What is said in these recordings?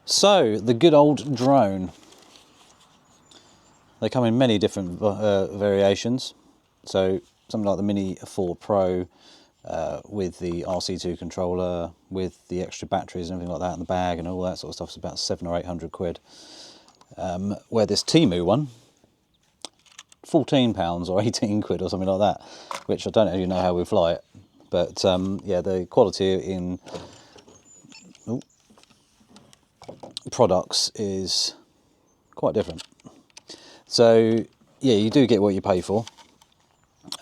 So, the good old drone. They come in many different variations. So, something like the Mini 4 Pro with the RC2 controller, with the extra batteries and everything like that in the bag and all that sort of stuff is about 700 or 800 quid. Where this Temu one, £14 or 18 quid or something like that, which I don't actually know how we fly it. But yeah, the quality in products is quite different. So yeah, you do get what you pay for.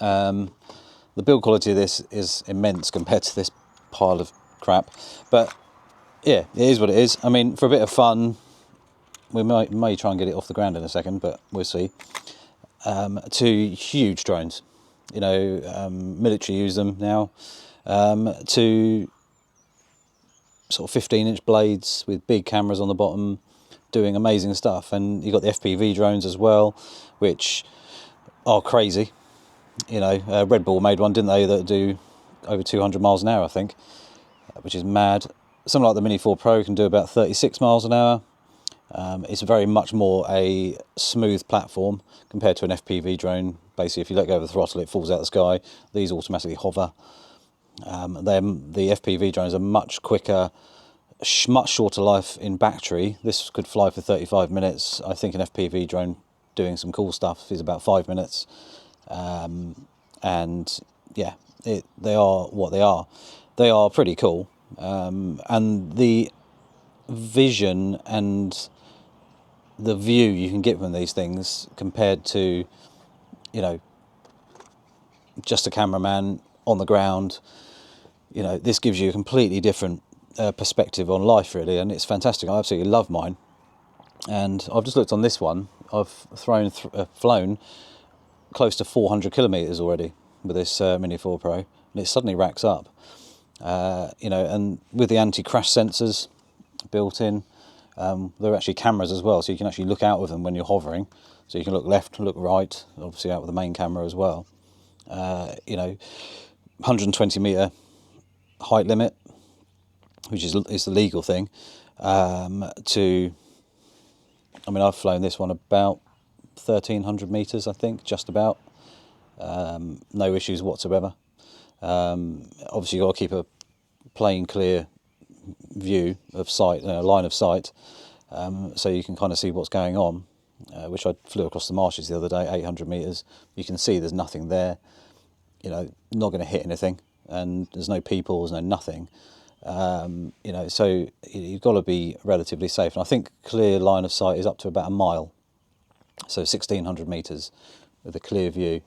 The build quality of this is immense compared to this pile of crap, but yeah, it is what it is. I mean, for a bit of fun, we may try and get it off the ground in a second, but we'll see. To huge drones, you know, military use them now, to sort of 15-inch blades with big cameras on the bottom, doing amazing stuff. And you've got the FPV drones as well, which are crazy. You know, Red Bull made one, didn't they, that do over 200 miles an hour, I think, which is mad. Something like the Mini 4 Pro can do about 36 miles an hour. It's very much more a smooth platform compared to an FPV drone. Basically, if you let go of the throttle, it falls out of the sky. These automatically hover. The FPV drones are much quicker, much shorter life in battery. This could fly for 35 minutes. I think an FPV drone doing some cool stuff is about 5 minutes. And yeah, they are what they are. They are pretty cool. And the vision and the view you can get from these things compared to, you know, just a cameraman on the ground, you know, this gives you a completely different perspective on life, really, and it's fantastic. I absolutely love mine. And I've just looked on this one. I've flown close to 400 kilometres already with this Mini 4 Pro, and it suddenly racks up. You know, and with the anti-crash sensors built in, there are actually cameras as well, so you can actually look out with them when you're hovering. So you can look left, look right, obviously out with the main camera as well. You know, 120 metre height limit, which is the legal thing. I mean, I've flown this one about 1,300 metres, I think, just about. No issues whatsoever. Obviously, you've got to keep a plain, clear view of sight, line of sight, so you can kind of see what's going on, which I flew across the marshes the other day, 800 metres. You can see there's nothing there, you know, not going to hit anything, and there's no people, there's no nothing. You know, so you've got to be relatively safe. And I think clear line of sight is up to about a mile. So 1,600 metres with a clear view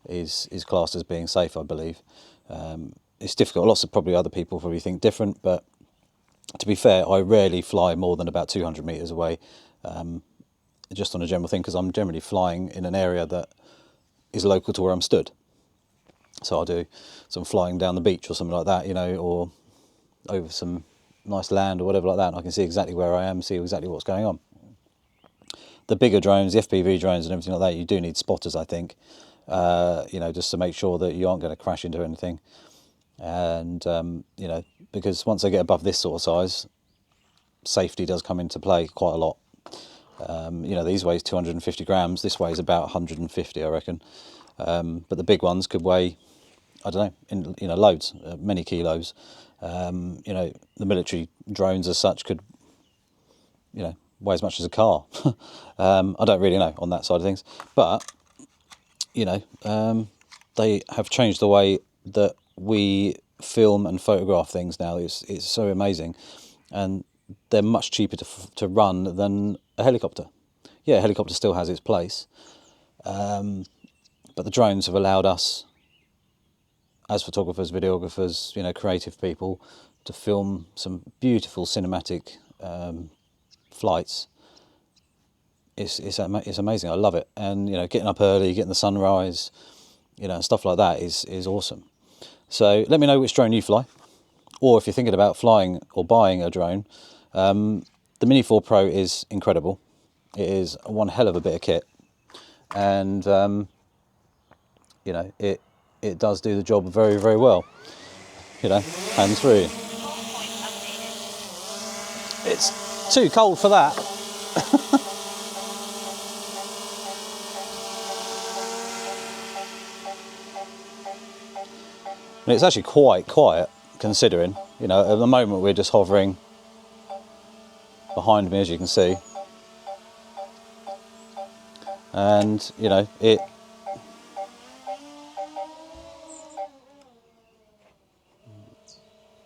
is classed as being safe, I believe. It's difficult. Lots of probably other people probably think different, but to be fair, I rarely fly more than about 200 metres away, just on a general thing, because I'm generally flying in an area that is local to where I'm stood. So I'll do some flying down the beach or something like that, you know, or over some nice land or whatever like that, and I can see exactly where I am, see exactly what's going on. The bigger drones, the FPV drones and everything like that, you do need spotters, I think, you know, just to make sure that you aren't going to crash into anything. And, you know, because once they get above this sort of size, safety does come into play quite a lot. You know, these weighs 250 grams, this weighs about 150, I reckon. But the big ones could weigh, I don't know, you know, loads, many kilos. You know, the military drones as such could, you know, weigh as much as a car. I don't really know on that side of things, but you know, they have changed the way that we film and photograph things now. It's so amazing, and they're much cheaper to run than a helicopter. Yeah, a helicopter still has its place, but the drones have allowed us, as photographers, videographers, you know, creative people, to film some beautiful cinematic flights. It's amazing. I love it. And you know, getting up early, getting the sunrise, you know, stuff like that is awesome. So let me know which drone you fly, or if you're thinking about flying or buying a drone. The Mini 4 Pro is incredible. It is one hell of a bit of kit, and you know, it does do the job very, very well. You know, hands free. too cold for that. And it's actually quite quiet, considering, you know, at the moment we're just hovering behind me, as you can see. And, you know,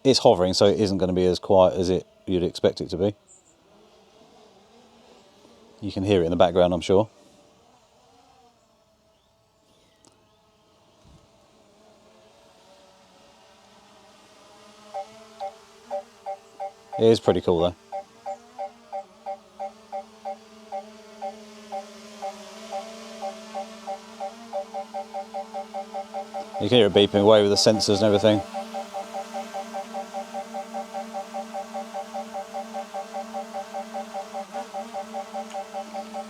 it's hovering, so it isn't going to be as quiet as you'd expect it to be. You can hear it in the background, I'm sure. It is pretty cool though. You can hear it beeping away with the sensors and everything.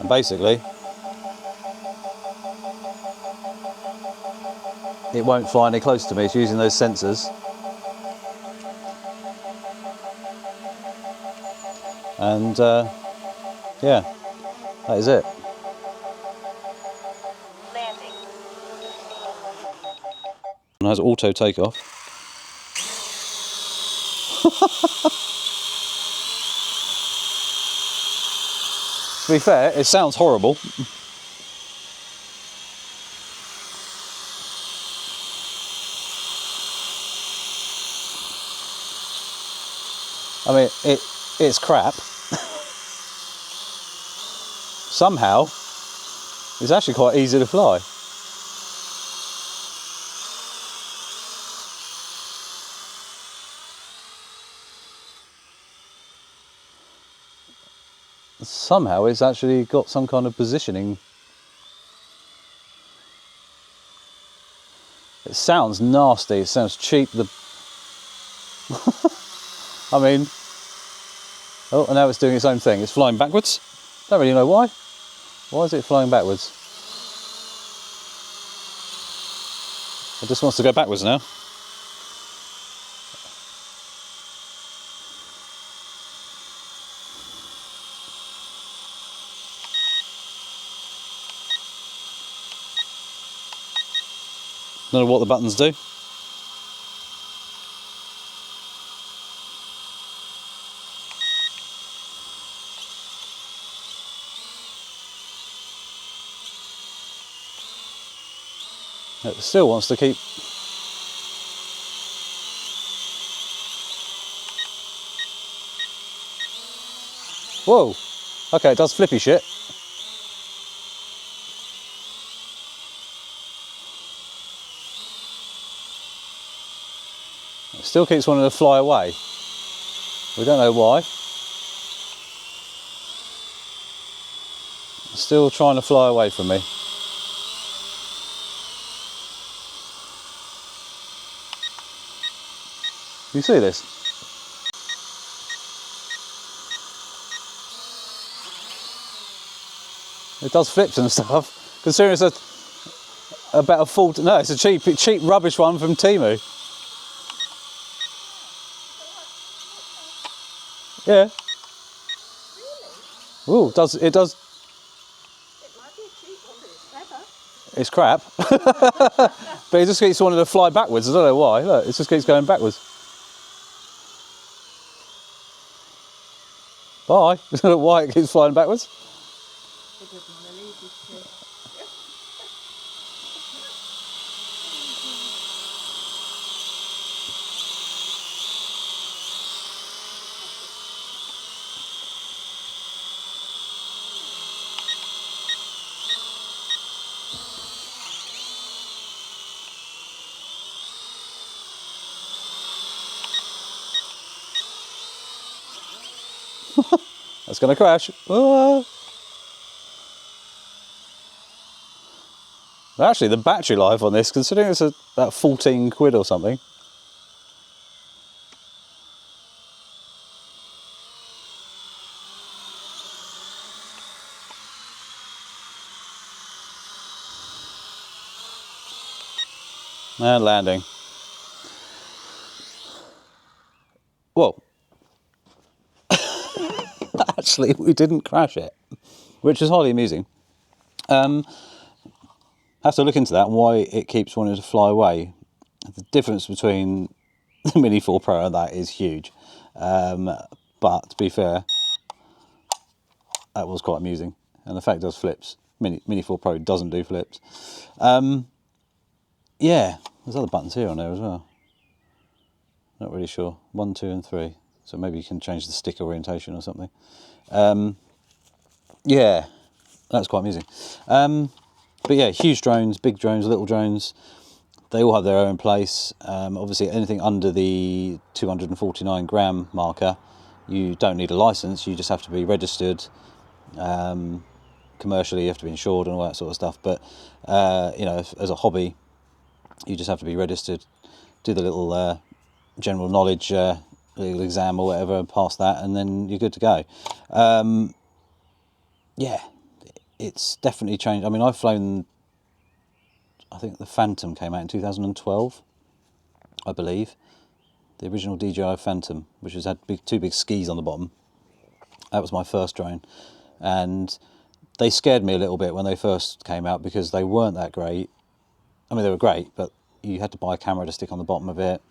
And basically, it won't fly any close to me. It's using those sensors. And yeah, that is it. Landing. And has auto takeoff. To be fair, it sounds horrible. I mean, it's crap. Somehow, it's actually quite easy to fly. Somehow it's actually got some kind of positioning. It sounds nasty, it sounds cheap. I mean, oh, and now it's doing its own thing. It's flying backwards. Don't really know why. Why is it flying backwards? It just wants to go backwards now. Don't know what the buttons do. It still wants to keep. Whoa! Okay, it does flippy shit. It still keeps wanting to fly away. We don't know why. It's still trying to fly away from me. You see this? It does flips and stuff. Considering it's about a full. No, it's a cheap rubbish one from Temu. Yeah. Really? Ooh, it does. It might be a cheap one, but it's clever. It's crap. But it just keeps wanting to fly backwards. I don't know why. Look, it just keeps going backwards. Bye. I don't know why it keeps flying backwards. It doesn't want to leave you to. That's going to crash. Ah. Actually, the battery life on this, considering it's about 14 quid or something. And landing. Whoa. actually we didn't crash it, which was highly amusing. Have to look into that and why it keeps wanting to fly away. The difference between the Mini 4 Pro and that is huge. But to be fair, that was quite amusing. And the fact it does flips. Mini 4 Pro doesn't do flips. Yeah, there's other buttons here on there as well. Not really sure. 1, 2 and 3. So maybe you can change the stick orientation or something. Yeah, that's quite amusing. But yeah, huge drones, big drones, little drones. They all have their own place. Obviously, anything under the 249 gram marker, you don't need a license. You just have to be registered. Commercially, you have to be insured and all that sort of stuff. But you know, as a hobby, you just have to be registered. Do the little general knowledge little exam or whatever, and pass that, and then you're good to go. Yeah, it's definitely changed. I mean, I've flown. I think the Phantom came out in 2012, I believe. The original DJI Phantom, which has had two big skis on the bottom. That was my first drone. And they scared me a little bit when they first came out because they weren't that great. I mean, they were great, but you had to buy a camera to stick on the bottom of it.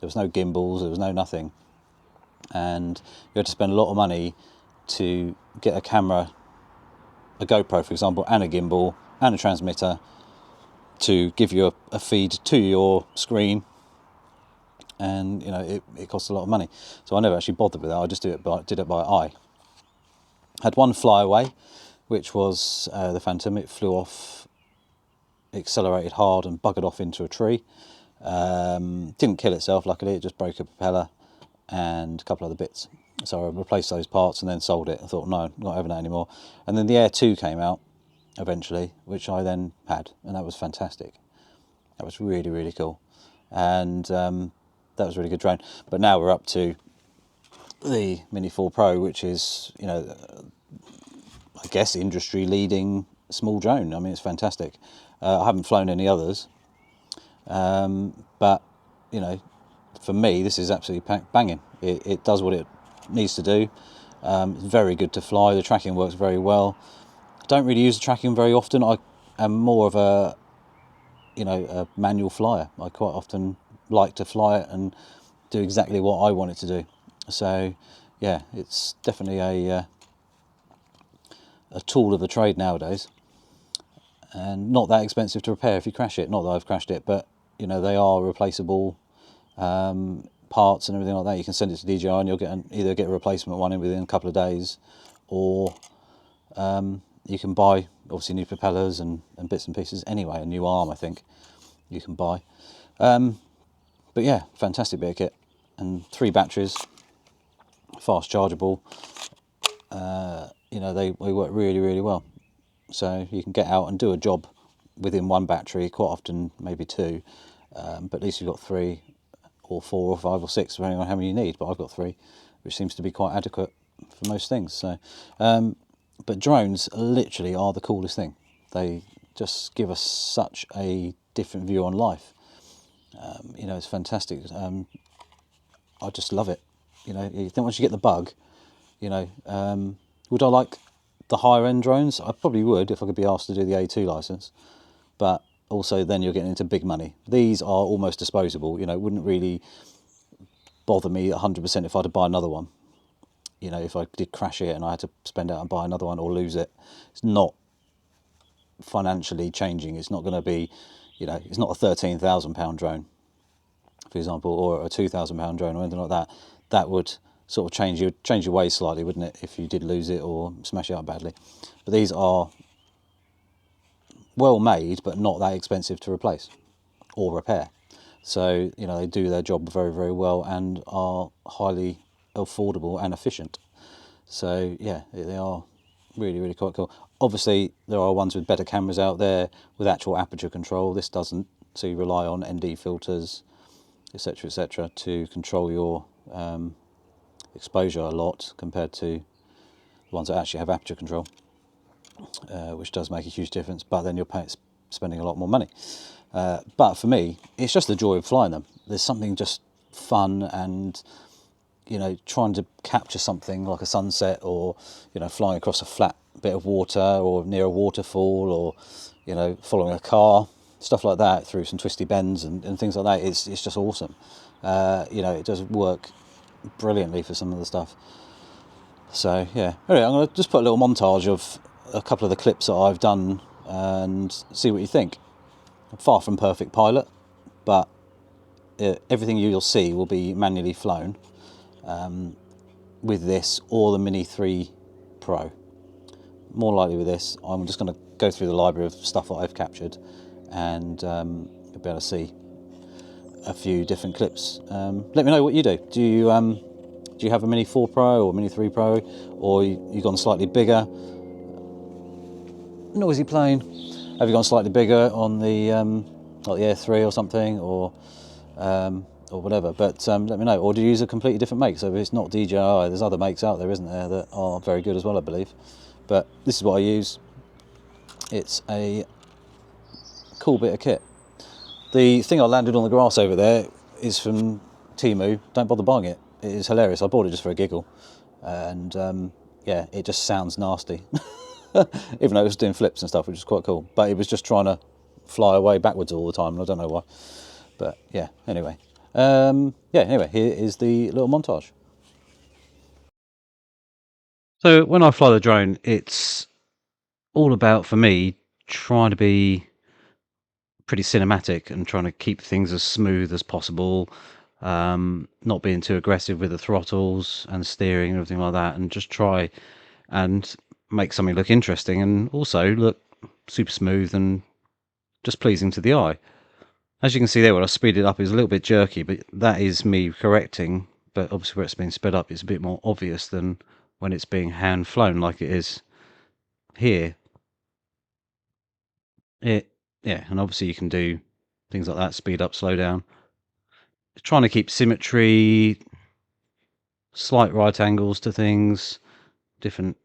There was no gimbals, there was no nothing. And you had to spend a lot of money to get a camera, a GoPro, for example, and a gimbal, and a transmitter, to give you a feed to your screen, and you know it costs a lot of money. So I never actually bothered with that. I just did it by eye. Had one flyaway, which was the Phantom. It flew off, accelerated hard, and buggered off into a tree. Didn't kill itself, luckily. It just broke a propeller and a couple other bits. So I replaced those parts and then sold it. I thought, no, not having that anymore. And then the Air 2 came out eventually, which I then had, and that was fantastic. That was really, really cool, and that was a really good drone. But now we're up to the Mini 4 Pro, which is, you know, I guess industry leading small drone. I mean, it's fantastic. I haven't flown any others, but you know, for me, this is absolutely banging. It does what it needs to do. It's very good to fly. The tracking works very well. Don't really use the tracking very often. I am more of a manual flyer. I quite often like to fly it and do exactly what I want it to do. So yeah, it's definitely a tool of the trade nowadays, and not that expensive to repair if you crash it. Not that I've crashed it, but you know, they are replaceable parts and everything like that. You can send it to DJI and you'll either get a replacement one in within a couple of days, or you can buy obviously new propellers and bits and pieces anyway. A new arm, I think, you can buy. But yeah, fantastic bit of kit, and 3 batteries, fast chargeable. You know, they work really, really well. So you can get out and do a job within 1 battery, quite often maybe 2, but at least you've got 3 or 4 or 5 or 6, depending on how many you need. But I've got 3, which seems to be quite adequate for most things. So, but drones literally are the coolest thing. They just give us such a different view on life. You know, it's fantastic. I just love it. You know, then once you get the bug, you know, would I like the higher end drones? I probably would if I could be asked to do the A2 license, but also then you're getting into big money. These are almost disposable. You know, it wouldn't really bother me 100% if I had to buy another one. You know, if I did crash it and I had to spend out and buy another one or lose it, it's not financially changing. It's not going to be, you know, it's not a £13,000 drone, for example, or a £2,000 drone or anything like that. That would sort of change your ways slightly, wouldn't it, if you did lose it or smash it up badly. But these are well made, but not that expensive to replace or repair. So, you know, they do their job very, very well and are highly affordable and efficient. So yeah, they are really, really quite cool. Obviously, there are ones with better cameras out there with actual aperture control. This doesn't, so you rely on ND filters, etc., to control your exposure a lot compared to the ones that actually have aperture control, which does make a huge difference. But then you're spending a lot more money. But for me, it's just the joy of flying them. There's something just fun and trying to capture something like a sunset, or flying across a flat bit of water, or near a waterfall, or following a car, stuff like that through some twisty bends and things like that. It's just awesome. It does work brilliantly for some of the stuff. So yeah, anyway, I'm going to just put a little montage of a couple of the clips that I've done and see what you think. Far from perfect pilot, but everything you'll see will be manually flown with this or the Mini 3 Pro. More likely with this. I'm just going to go through the library of stuff that I've captured, and you'll be able to see a few different clips. Let me know what you do. Do you have a Mini 4 Pro or Mini 3 Pro, or you've gone slightly bigger? Noisy plane. Have you gone slightly bigger on the like the Air 3 or something, or whatever? But let me know. Or do you use a completely different make? So if it's not DJI, there's other makes out there, isn't there, that are very good as well, I believe. But this is what I use. It's a cool bit of kit. The thing I landed on the grass over there is from Temu. Don't bother buying it. It is hilarious. I bought it just for a giggle, and yeah, it just sounds nasty. Even though it was doing flips and stuff, which is quite cool. But it was just trying to fly away backwards all the time, and I don't know why. But yeah, anyway. Anyway, here is the little montage. So when I fly the drone, it's all about, for me, trying to be pretty cinematic and trying to keep things as smooth as possible, not being too aggressive with the throttles and steering and everything like that, and just try and make something look interesting and also look super smooth and just pleasing to the eye. As you can see there, when I speed it up, it's a little bit jerky, but that is me correcting. But obviously where it's been sped up, it's a bit more obvious than when it's being hand flown like it is here. Yeah, and obviously you can do things like that, speed up, slow down. Trying to keep symmetry, slight right angles to things, different,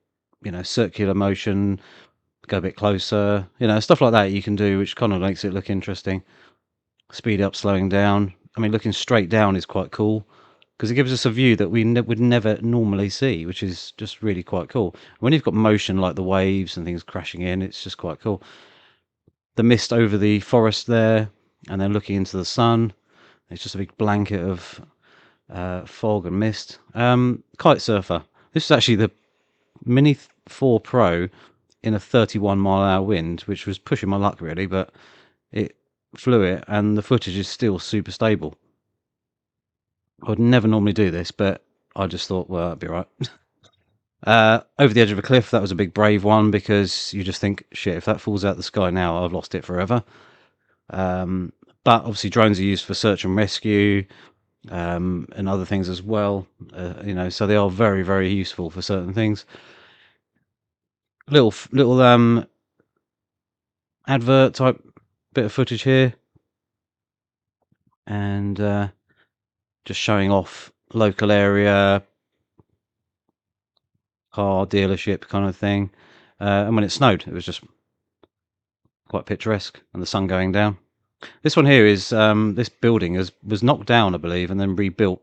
circular motion, go a bit closer, stuff like that you can do, which kind of makes it look interesting. Speed up, slowing down. I mean, looking straight down is quite cool, because it gives us a view that we would never normally see, which is just really quite cool. When you've got motion like the waves and things crashing in, it's just quite cool. The mist over the forest there, and then looking into the sun, it's just a big blanket of fog and mist. Kite surfer. This is actually the Mini 4 Pro in a 31-mile-an-hour wind, which was pushing my luck really, but it flew it, and the footage is still super stable. I would never normally do this, but I just thought, well, that'd be right. Over the edge of a cliff, that was a big brave one, because you just think, shit, if that falls out the sky now, I've lost it forever. But obviously drones are used for search and rescue, and other things as well, so they are very, very useful for certain things. Little advert type bit of footage here, and just showing off local area, car dealership kind of thing. And when it snowed, it was just quite picturesque, and the sun going down. This one here is this building was knocked down, I believe, and then rebuilt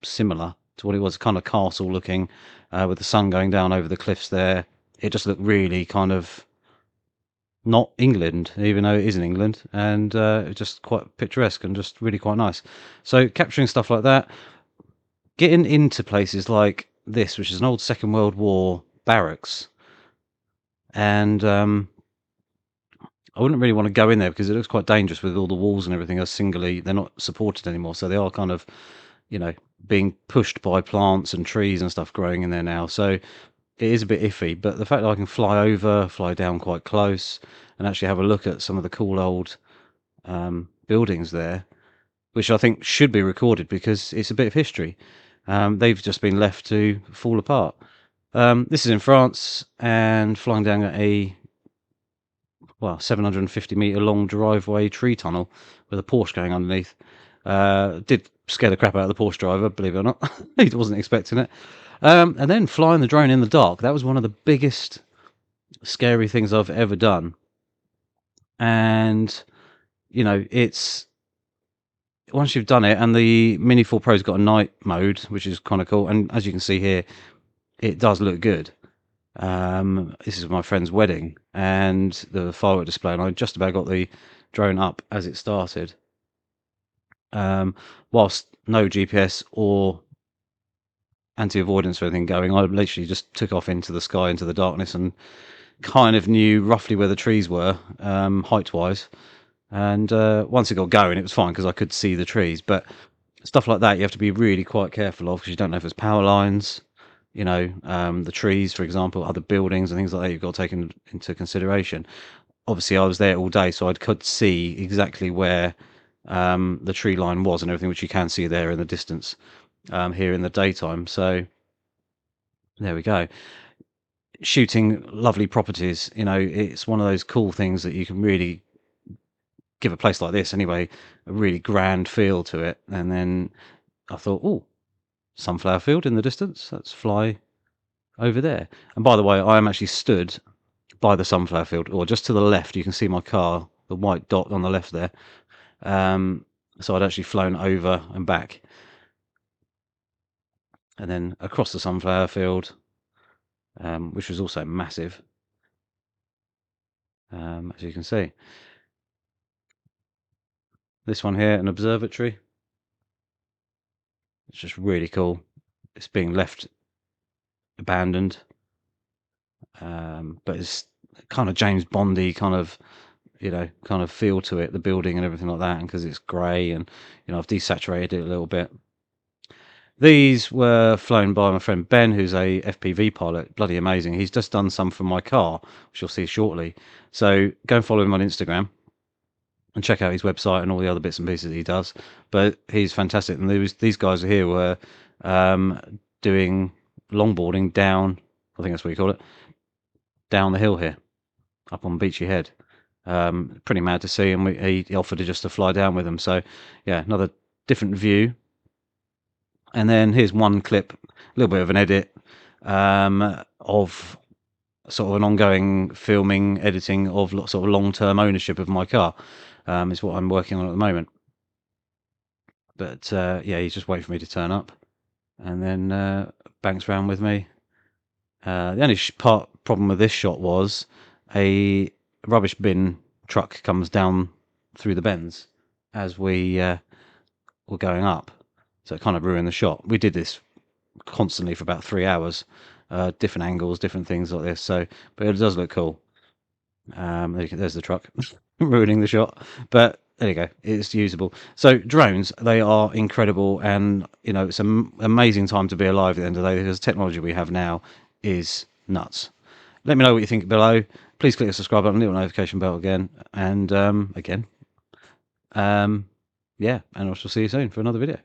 similar to what it was, kind of castle looking, with the sun going down over the cliffs there. It just looked really kind of not England, even though it is in England, and just quite picturesque and just really quite nice. So capturing stuff like that, getting into places like this, which is an old Second World War barracks, and I wouldn't really want to go in there because it looks quite dangerous with all the walls and everything are they're not supported anymore, so they are kind of, being pushed by plants and trees and stuff growing in there now. So it is a bit iffy, but the fact that I can fly over, fly down quite close, and actually have a look at some of the cool old buildings there, which I think should be recorded because it's a bit of history. They've just been left to fall apart. This is in France, and flying down a 750-meter long driveway tree tunnel with a Porsche going underneath. Did scare the crap out of the Porsche driver, believe it or not. He wasn't expecting it. And then flying the drone in the dark. That was one of the biggest scary things I've ever done. And it's once you've done it, and the Mini 4 Pro's got a night mode, which is kind of cool, and as you can see here, it does look good. This is my friend's wedding, and the firework display, and I just about got the drone up as it started. Whilst no GPS or anti-avoidance or anything going, I literally just took off into the sky, into the darkness, and kind of knew roughly where the trees were, height-wise. And once it got going, it was fine because I could see the trees. But stuff like that, you have to be really quite careful of because you don't know if it's power lines, the trees, for example, other buildings and things like that. You've got to take into consideration. Obviously, I was there all day, so I could see exactly where the tree line was and everything, which you can see there in the distance here in the daytime. So there we go. Shooting lovely properties, it's one of those cool things that you can really give a place like this anyway a really grand feel to it. And then I thought, oh, sunflower field in the distance, let's fly over there. And by the way, I am actually stood by the sunflower field, or just to the left. You can see my car, the white dot on the left there. So I'd actually flown over and back, and then across the sunflower field, which was also massive, as you can see. This one here, an observatory. It's just really cool. It's being left abandoned, but it's kind of James Bondy kind of feel to it, the building and everything like that, and because it's grey, and I've desaturated it a little bit. These were flown by my friend Ben, who's a FPV pilot. Bloody amazing. He's just done some for my car, which you'll see shortly. So go and follow him on Instagram and check out his website and all the other bits and pieces that he does. But he's fantastic. And these guys here were doing longboarding down, I think that's what you call it, down the hill here, up on Beachy Head. Pretty mad to see, and he offered to just to fly down with them. So yeah, another different view. And then here's one clip, a little bit of an edit of sort of an ongoing filming, editing of sort of long-term ownership of my car. Is what I'm working on at the moment. But yeah, he's just waiting for me to turn up, and then banks round with me. The only problem with this shot was a rubbish bin truck comes down through the bends as we were going up. So it kind of ruined the shot. We did this constantly for about 3 hours, different angles, different things like this. So, but it does look cool. There's the truck ruining the shot, but there you go. It's usable. So drones, they are incredible, and it's an amazing time to be alive at the end of the day because the technology we have now is nuts. Let me know what you think below. Please click the subscribe button, little notification bell again, and yeah, and I shall see you soon for another video.